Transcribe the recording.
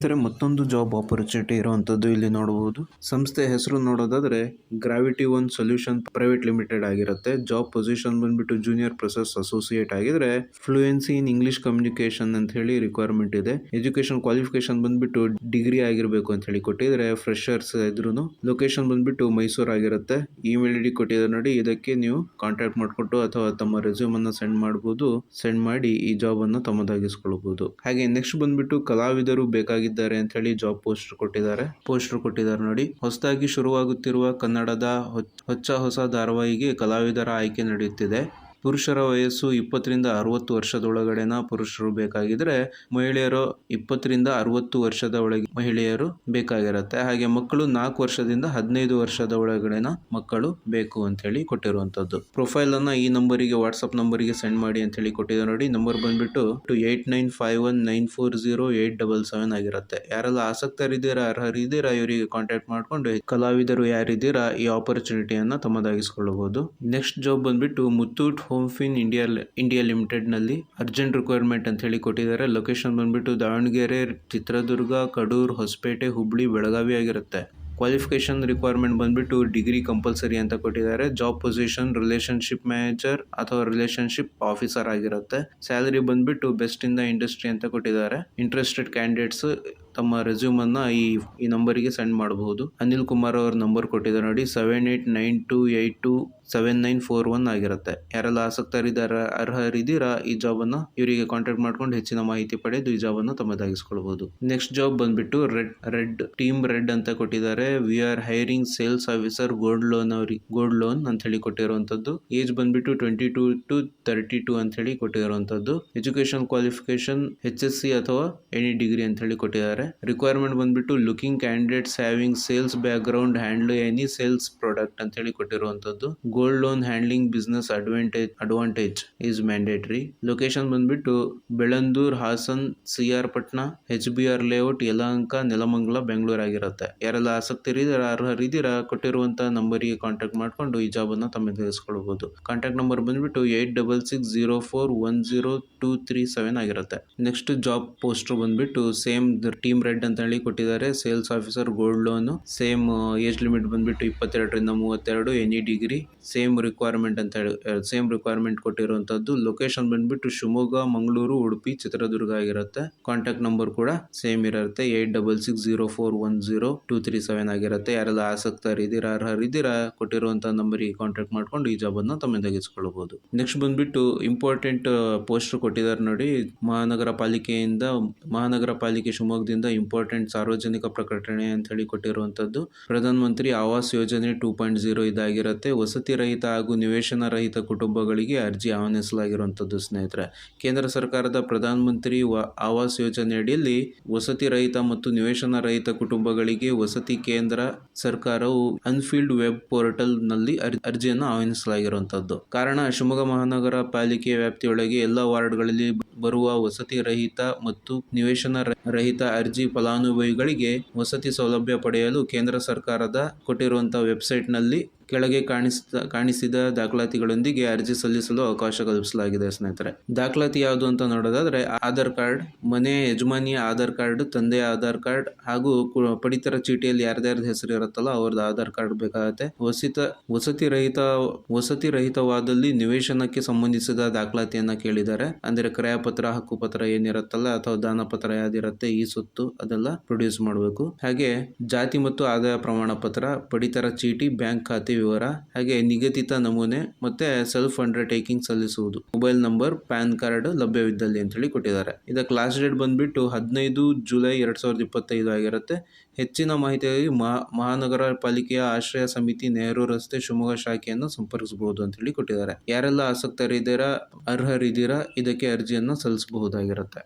ಇತರ ಮತ್ತೊಂದು job opportunity ಇರುವಂತದ್ದು ಇಲ್ಲಿ ನೋಡಬಹುದು. ಸಂಸ್ಥೆ ಹೆಸರು ನೋಡೋದಾದ್ರೆ gravity one solution private limited ಆಗಿರುತ್ತೆ. ಜಾಬ್ ಪೊಸಿಷನ್ ಬಂದ್ಬಿಟ್ಟು ಜೂನಿಯರ್ ಪ್ರೊಸೆಸ್ ಅಸೋಸಿಯೇಟ್ ಆಗಿದ್ರೆ ಫ್ಲೂಯೆನ್ಸಿ ಇನ್ ಇಂಗ್ಲಿಷ್ ಕಮ್ಯುನಿಕೇಶನ್ ಅಂತ ಹೇಳಿ ರಿಕ್ವೈರ್ಮೆಂಟ್ ಇದೆ. ಎಜುಕೇಶನ್ ಕ್ವಾಲಿಫಿಕೇಶನ್ ಬಂದ್ಬಿಟ್ಟು ಡಿಗ್ರಿ ಆಗಿರ್ಬೇಕು ಅಂತ ಹೇಳಿ ಕೊಟ್ಟಿದ್ರೆ ಫ್ರೆಶರ್ಸ್ ಇದ್ರೂನು. ಲೊಕೇಶನ್ ಬಂದ್ಬಿಟ್ಟು ಮೈಸೂರು ಆಗಿರುತ್ತೆ. ಇಮೇಲ್ ಐಡಿ ಕೊಟ್ಟಿದ್ದಾರೆ ನೋಡಿ, ಇದಕ್ಕೆ ನೀವು ಕಾಂಟ್ಯಾಕ್ಟ್ ಮಾಡ್ಕೊಟ್ಟು ಅಥವಾ ತಮ್ಮ ರೆಸ್ಯೂಮ್ ಅನ್ನ ಸೆಂಡ್ ಮಾಡಬಹುದು. ಸೆಂಡ್ ಮಾಡಿ ಈ ಜಾಬ್ ಅನ್ನು ತಮ್ಮದಾಗಿಸ್ಕೊಳ್ಬಹುದು. ಹಾಗೆ ನೆಕ್ಸ್ಟ್ ಬಂದ್ಬಿಟ್ಟು ಕಲಾವಿದರು ಬೇಕಾಗಿದ್ದಾರೆ ಅಂತ ಹೇಳಿ ಜಾಬ್ ಪೋಸ್ಟರ್ ಕೊಟ್ಟಿದ್ದಾರೆ ನೋಡಿ. ಹೊಸದಾಗಿ ಶುರುವಾಗುತ್ತಿರುವ ಕನ್ನಡದ ಹೊಸ ಧಾರಾವಾಹಿಗೆ ಕಲಾವಿದರ ಆಯ್ಕೆ ನಡೆಯುತ್ತಿದೆ. ಪುರುಷರ ವಯಸ್ಸು 20 ರಿಂದ 60 ವರ್ಷದೊಳಗಡೆನ ಪುರುಷರು ಬೇಕಾಗಿದ್ರೆ, ಮಹಿಳೆಯರು 20 ರಿಂದ 60 ವರ್ಷದ ಒಳಗೆ ಮಹಿಳೆಯರು ಬೇಕಾಗಿರುತ್ತೆ. ಹಾಗೆ ಮಕ್ಕಳು 4 ವರ್ಷದಿಂದ 15 ವರ್ಷದ ಒಳಗಡೆನ ಮಕ್ಕಳು ಬೇಕು ಅಂತ ಹೇಳಿ ಕೊಟ್ಟಿರುವಂತದ್ದು. ಪ್ರೊಫೈಲ್ ಅನ್ನ ಈ ನಂಬರಿಗೆ ವಾಟ್ಸ್ಆಪ್ ನಂಬರಿಗೆ ಸೆಂಡ್ ಮಾಡಿ ಅಂತ ಹೇಳಿ ಕೊಟ್ಟಿದ್ದಾರೆ ನೋಡಿ. ನಂಬರ್ ಬಂದ್ಬಿಟ್ಟು 8951940877 ಆಗಿರುತ್ತೆ. ಯಾರೆಲ್ಲ ಆಸಕ್ತರಿದ್ದೀರಾ, ಅರ್ಹರಿದ್ದೀರಾ, ಇವರಿಗೆ ಕಾಂಟ್ಯಾಕ್ಟ್ ಮಾಡ್ಕೊಂಡು ಕಲಾವಿದರು ಯಾರಿದ್ದೀರಾ ಈ ಆಪರ್ಚುನಿಟಿಯನ್ನ ತಮ್ಮದಾಗಿಸಿಕೊಳ್ಳಬಹುದು. ನೆಕ್ಸ್ಟ್ ಜಾಬ್ ಬಂದ್ಬಿಟ್ಟು ಮುತ್ತೂಟ್ ಹೋಮ್ಫಿನ್ ಇಂಡಿಯಾ ಲಿಮಿಟೆಡ್ ನಲ್ಲಿ ಅರ್ಜೆಂಟ್ ರಿಕ್ವೈರ್ಮೆಂಟ್ ಅಂತ ಹೇಳಿ ಕೊಟ್ಟಿದ್ದಾರೆ. ಲೊಕೇಶನ್ ಬಂದ್ಬಿಟ್ಟು ದಾವಣಗೆರೆ, ಚಿತ್ರದುರ್ಗ, ಕಡೂರ್, ಹೊಸಪೇಟೆ, ಹುಬ್ಳಿ, ಬೆಳಗಾವಿ ಆಗಿರುತ್ತೆ. ಕ್ವಾಲಿಫಿಕೇಶನ್ ರಿಕ್ವೈರ್ಮೆಂಟ್ ಬಂದ್ಬಿಟ್ಟು ಡಿಗ್ರಿ ಕಂಪಲ್ಸರಿ ಅಂತ ಕೊಟ್ಟಿದ್ದಾರೆ. ಜಾಬ್ ಪೊಸಿಷನ್ ರಿಲೇಶನ್ಶಿಪ್ ಮ್ಯಾನೇಜರ್ ಅಥವಾ ರಿಲೇಶನ್ಶಿಪ್ ಆಫೀಸರ್ ಆಗಿರುತ್ತೆ. ಸ್ಯಾಲರಿ ಬಂದ್ಬಿಟ್ಟು ಬೆಸ್ಟ್ ಇನ್ ದ ಇಂಡಸ್ಟ್ರಿ ಅಂತ ಕೊಟ್ಟಿದ್ದಾರೆ. ಇಂಟ್ರೆಸ್ಟೆಡ್ ಕ್ಯಾಂಡಿಡೇಟ್ಸ್ ತಮ್ಮ ರೆಸ್ಯೂಮ್ ಅನ್ನ ಈ ನಂಬರಿಗೆ ಸೆಂಡ್ ಮಾಡಬಹುದು. ಅನಿಲ್ ಕುಮಾರ್ ಅವರ ನಂಬರ್ ಕೊಟ್ಟಿದ್ದಾರೆ ನೋಡಿ, 7892827941 ಆಗಿರುತ್ತೆ. ಯಾರೆಲ್ಲ ಆಸಕ್ತರಿದ್ದಾರೆ, ಅರ್ಹರಿದ್ದೀರಾ ಈ ಜಾಬ್ ಅನ್ನ ಇವರಿಗೆ ಕಾಂಟ್ಯಾಕ್ಟ್ ಮಾಡ್ಕೊಂಡು ಹೆಚ್ಚಿನ ಮಾಹಿತಿ ಪಡೆದು ಈ ಜಾಬ್ ಅನ್ನು ತಮ್ಮದಾಗಿಸಿಕೊಳ್ಳಬಹುದು. ನೆಕ್ಸ್ಟ್ ಜಾಬ್ ಬಂದ್ಬಿಟ್ಟು ಟೀಮ್ ರೆಡ್ ಅಂತ ಕೊಟ್ಟಿದ್ದಾರೆ. We are hiring sales officer gold loan ಅಂತ ಹೇಳಿ ಕೊಟ್ಟಿರುವಂತದ್ದು. ಏಜ್ ಬಂದ್ಬಿಟ್ಟು 22 to 32 ಅಂತ ಹೇಳಿ ಕೊಟ್ಟಿರುವಂತದ್ದು. ಎಜುಕೇಶನ್ ಕ್ವಾಲಿಫಿಕೇಶನ್ HSC ಅಥವಾ ಎನಿ ಡಿಗ್ರಿ ಅಂತ ಹೇಳಿ ಕೊಟ್ಟಿದ್ದಾರೆ. ರಿಕ್ವೈರ್ಮೆಂಟ್ ಬಂದ್ಬಿಟ್ಟು looking candidates having sales background, handle any sales product ಅಂತ ಹೇಳಿ ಕೊಟ್ಟಿರುವಂತದ್ದು. Gold loan handling business advantage is mandatory. Location ಬಂದ್ಬಿಟ್ಟು Bellandur, Hassan, CR Patna, HBR layout, Yelahanka, Nelamangala, Bengaluru ಆಗಿರುತ್ತೆ. ಯಾರೆಲ್ಲ ಆಸಕ್ತಿ ಇದ್ದೀರಾ, ಅರ್ಹರಿದ್ದೀರಾ ಕೊಟ್ಟಿರುವಂತಹ ನಂಬರಿಗೆ ಕಾಂಟ್ಯಾಕ್ಟ್ ಮಾಡ್ಕೊಂಡು ಈ ಜಾಬ್ ಅನ್ನ ತಮ್ಮದಾಗಿಸಿಕೊಳ್ಳಬಹುದು. ಕಾಂಟ್ಯಾಕ್ಟ್ ನಂಬರ್ ಬಂದ್ಬಿಟ್ಟು 8660410237 ಆಗಿರುತ್ತೆ. ನೆಕ್ಸ್ಟ್ ಜಾಬ್ ಪೋಸ್ಟರ್ ಬಂದ್ಬಿಟ್ಟು ಸೇಮ್ ಟೀಮ್ ರೆಡ್ ಅಂತ ಹೇಳಿ ಕೊಟ್ಟಿದ್ದಾರೆ. Sales officer gold loan, same age limit ಬಂದ್ಬಿಟ್ಟು 22 ರಿಂದ 32, ಎನಿ ಡಿಗ್ರಿ, ಸೇಮ್ ರಿಕ್ವೈರ್ಮೆಂಟ್ ಕೊಟ್ಟಿರುವಂತದ್ದು. ಲೊಕೇಶನ್ ಬಂದ್ಬಿಟ್ಟು ಶಿವಮೊಗ್ಗ, ಮಂಗಳೂರು, ಉಡುಪಿ, ಚಿತ್ರದುರ್ಗ ಆಗಿರುತ್ತೆ. ಕಾಂಟ್ಯಾಕ್ಟ್ ನಂಬರ್ ಕೂಡ ಸೇಮ್ ಇರುತ್ತೆ. 8660410237 ಆಗಿರುತ್ತೆ. ಯಾರೆಲ್ಲ ಆಸಕ್ತರಿದ್ದೀರಾ, ಅರ್ಹರಿದ್ದೀರಾ ಕೊಟ್ಟಿರುವಂತಹ ನಂಬರಿಗೆ ಕಾಂಟ್ಯಾಕ್ಟ್ ಮಾಡ್ಕೊಂಡು ಈ ಜಾಬ್ ಅನ್ನ ತಮ್ಮದಾಗಿಸಿಕೊಳ್ಳಬಹುದು. ನೆಕ್ಸ್ಟ್ ಬಂದ್ಬಿಟ್ಟು ಇಂಪಾರ್ಟೆಂಟ್ ಪೋಸ್ಟರ್ ಕೊಟ್ಟಿದ್ದಾರೆ ನೋಡಿ. ಮಹಾನಗರ ಪಾಲಿಕೆ ಶಿವಮೊಗ್ಗದಿಂದ ಇಂಪಾರ್ಟೆಂಟ್ ಸಾರ್ವಜನಿಕ ಪ್ರಕಟಣೆ ಅಂತ ಹೇಳಿ ಕೊಟ್ಟಿರುವಂತದ್ದು. ಪ್ರಧಾನ ಮಂತ್ರಿ ಆವಾಸ್ ಯೋಜನೆ 2.0 ಇದಾಗಿರುತ್ತೆ. ವಸತಿ ರಹಿತ ಹಾಗೂ ನಿವೇಶನ ರಹಿತ ಕುಟುಂಬಗಳಿಗೆ ಅರ್ಜಿ ಆಹ್ವಾನಿಸಲಾಗಿರುವಂತದ್ದು. ಸ್ನೇಹಿತರೆ, ಕೇಂದ್ರ ಸರ್ಕಾರದ ಪ್ರಧಾನ ಮಂತ್ರಿ ಆವಾಸ್ ಯೋಜನೆ ಅಡಿಯಲ್ಲಿ ವಸತಿ ರಹಿತ ಮತ್ತು ನಿವೇಶನ ರಹಿತ ಕುಟುಂಬಗಳಿಗೆ ವಸತಿ ಕೇಂದ್ರ ಸರ್ಕಾರವು ಅನ್ಫೀಲ್ಡ್ ವೆಬ್ ಪೋರ್ಟಲ್ ನಲ್ಲಿ ಅರ್ಜಿಯನ್ನು ಆಹ್ವಾನಿಸಲಾಗಿರುವಂತದ್ದು. ಕಾರಣ, ಶಿವಮೊಗ್ಗ ಮಹಾನಗರ ಪಾಲಿಕೆ ವ್ಯಾಪ್ತಿಯೊಳಗೆ ಎಲ್ಲ ವಾರ್ಡ್ಗಳಲ್ಲಿ ಬರುವ ವಸತಿ ರಹಿತ ಮತ್ತು ನಿವೇಶನ ರಹಿತ ಅರ್ಜಿ ಫಲಾನುಭವಿಗಳಿಗೆ ವಸತಿ ಸೌಲಭ್ಯ ಪಡೆಯಲು ಕೇಂದ್ರ ಸರ್ಕಾರದ ಕೊಟ್ಟಿರುವಂತಹ ವೆಬ್ಸೈಟ್ ನಲ್ಲಿ ಕೆಳಗೆ ಕಾಣಿಸಿದ ದಾಖಲಾತಿಗಳೊಂದಿಗೆ ಅರ್ಜಿ ಸಲ್ಲಿಸಲು ಅವಕಾಶ ಕಲ್ಪಿಸಲಾಗಿದೆ. ಸ್ನೇಹಿತರೆ, ದಾಖಲಾತಿ ಯಾವುದು ಅಂತ ನೋಡೋದಾದ್ರೆ ಆಧಾರ್ ಕಾರ್ಡ್, ಮನೆ ಯಜಮಾನಿಯ ಆಧಾರ್ ಕಾರ್ಡ್, ತಂದೆಯ ಆಧಾರ್ ಕಾರ್ಡ್ ಹಾಗೂ ಪಡಿತರ ಚೀಟಿಯಲ್ಲಿ ಯಾರ್ದಾರ್ದು ಹೆಸರು ಇರುತ್ತಲ್ಲ ಅವ್ರದ್ದು ಆಧಾರ್ ಕಾರ್ಡ್ ಬೇಕಾಗುತ್ತೆ. ವಸತಿ ರಹಿತವಾದಲ್ಲಿ ನಿವೇಶನಕ್ಕೆ ಸಂಬಂಧಿಸಿದ ದಾಖಲಾತಿಯನ್ನ ಕೇಳಿದ್ದಾರೆ. ಅಂದ್ರೆ ಕ್ರಯಪತ್ರ, ಹಕ್ಕುಪತ್ರ ಏನಿರುತ್ತಲ್ಲ ಅಥವಾ ದಾನ ಪತ್ರ ಯಾವ್ದಿರುತ್ತೆ, ಈ ಸೊತ್ತು ಅದೆಲ್ಲ ಪ್ರೊಡ್ಯೂಸ್ ಮಾಡಬೇಕು. ಹಾಗೆ ಜಾತಿ ಮತ್ತು ಆದಾಯ ಪ್ರಮಾಣ ಪತ್ರ, ಪಡಿತರ ಚೀಟಿ, ಬ್ಯಾಂಕ್ ಖಾತೆ ವಿವರ, ಹಾಗೆ ನಿಗದಿತ ನಮೂನೆ ಮತ್ತೆ ಸೆಲ್ಫ್ ಅಂಡರ್ಟೇಕಿಂಗ್ ಸಲ್ಲಿಸುವುದು. ಮೊಬೈಲ್ ನಂಬರ್, ಪ್ಯಾನ್ ಕಾರ್ಡ್ ಲಭ್ಯವಿದ್ದಲ್ಲಿ ಅಂತ ಹೇಳಿ ಕೊಟ್ಟಿದ್ದಾರೆ. ಇದಕ್ಕೆ ಲಾಸ್ಟ್ ಡೇಟ್ ಬಂದ್ಬಿಟ್ಟು 15 ಜುಲೈ 2025 ಆಗಿರುತ್ತೆ. ಹೆಚ್ಚಿನ ಮಾಹಿತಿಯಾಗಿ ಮಹಾನಗರ ಪಾಲಿಕೆಯ ಆಶ್ರಯ ಸಮಿತಿ, ನೆಹರು ರಸ್ತೆ, ಶಿವಮೊಗ್ಗ ಶಾಖೆಯನ್ನು ಸಂಪರ್ಕಿಸಬಹುದು ಅಂತ ಹೇಳಿ ಕೊಟ್ಟಿದ್ದಾರೆ. ಯಾರೆಲ್ಲ ಆಸಕ್ತರಿದ್ದೀರಾ, ಅರ್ಹರಿದ್ದೀರಾ ಇದಕ್ಕೆ ಅರ್ಜಿಯನ್ನು ಸಲ್ಲಿಸಬಹುದಾಗಿರುತ್ತೆ.